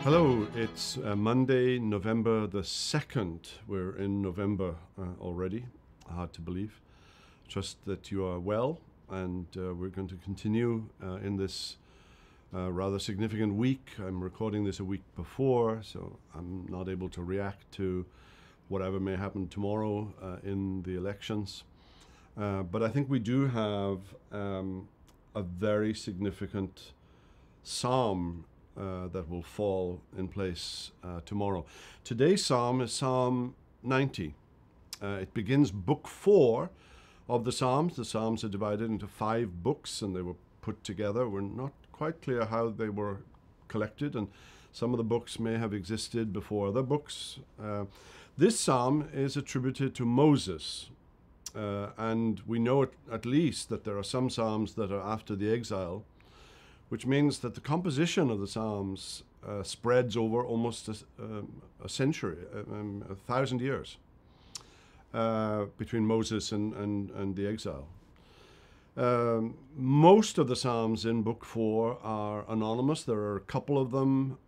Hello, it's Monday, November the 2nd. We're in November already. Hard to believe. Trust that you are well, and we're going to continue in this rather significant week. I'm recording this a week before, so I'm not able to react to whatever may happen tomorrow in the elections. But I think we do have a very significant psalm that will fall in place tomorrow. Today's psalm is Psalm 90. It begins book 4 of the Psalms. The Psalms are divided into 5 books, and they were put together. We're not quite clear how they were collected, and some of the books may have existed before other books. This psalm is attributed to Moses, and we know at least that there are some psalms that are after the exile, which means that the composition of the Psalms spreads over almost a century, 1,000 years between Moses and the exile. Most of the Psalms in Book 4 are anonymous. There are a couple of them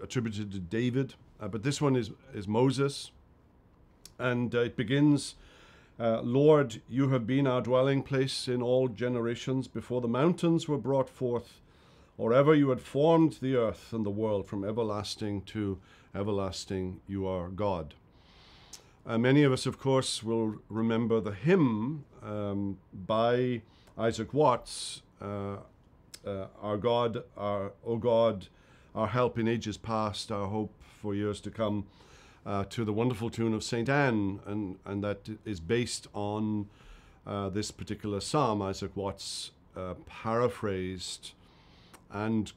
attributed to David, but this one is Moses, and it begins, Lord, you have been our dwelling place in all generations. Before the mountains were brought forth, or ever you had formed the earth and the world, from everlasting to everlasting, you are God. Many of us, of course, will remember the hymn by Isaac Watts, Our God, O God, our help in ages past, our hope for years to come, to the wonderful tune of St. Anne, and that is based on this particular psalm. Isaac Watts paraphrased and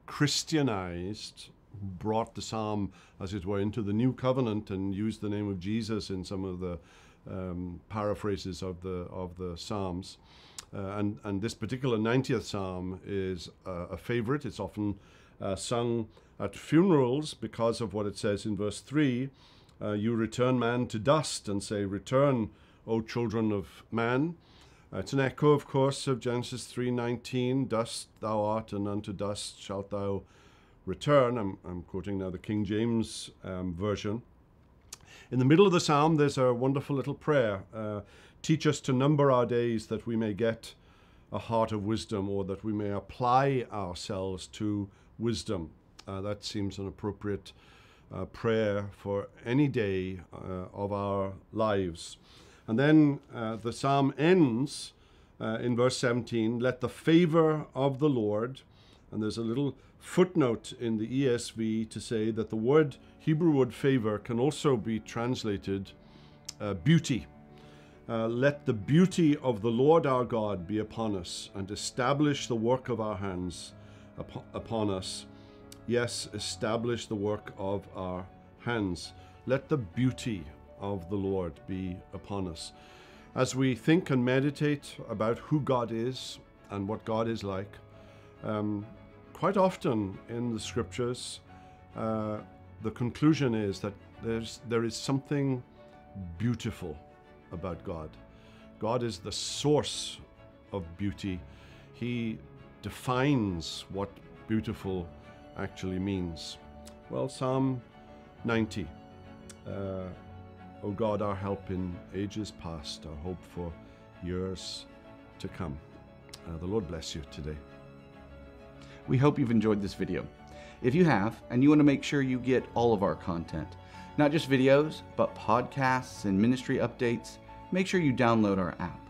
Christianized, brought the psalm, as it were, into the new covenant, and used the name of Jesus in some of the paraphrases of the psalms. And this particular 90th psalm is a favorite. It's often sung at funerals because of what it says in verse 3. You return man to dust, and say, Return, O children of man. It's an echo, of course, of Genesis 3:19. Dust thou art, and unto dust shalt thou return. I'm quoting now the King James version. In the middle of the psalm, there's a wonderful little prayer. Teach us to number our days, that we may get a heart of wisdom, or that we may apply ourselves to wisdom. That seems an appropriate prayer for any day of our lives. And then the psalm ends in verse 17, let the favor of the Lord, and there's a little footnote in the ESV to say that the Hebrew word favor can also be translated beauty. Let the beauty of the Lord our God be upon us, and establish the work of our hands upon us. Yes, establish the work of our hands. Let the beauty of the Lord be upon us. As we think and meditate about who God is and what God is like, quite often in the scriptures, the conclusion is that there is something beautiful about God. God is the source of beauty. He defines what beautiful actually means. Well, Psalm 90. O God, our help in ages past, our hope for years to come. The Lord bless you today. We hope you've enjoyed this video. If you have, and you want to make sure you get all of our content, not just videos, but podcasts and ministry updates, make sure you download our app.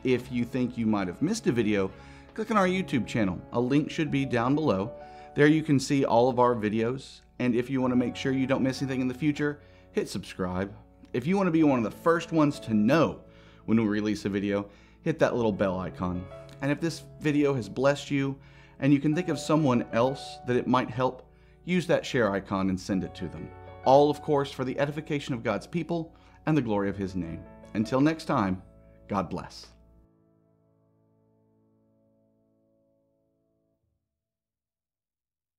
If you think you might have missed a video, click on our YouTube channel. A link should be down below. There you can see all of our videos, and if you want to make sure you don't miss anything in the future, hit subscribe. If you want to be one of the first ones to know when we release a video, hit that little bell icon. And if this video has blessed you, and you can think of someone else that it might help, use that share icon and send it to them. All, of course, for the edification of God's people and the glory of His name. Until next time, God bless.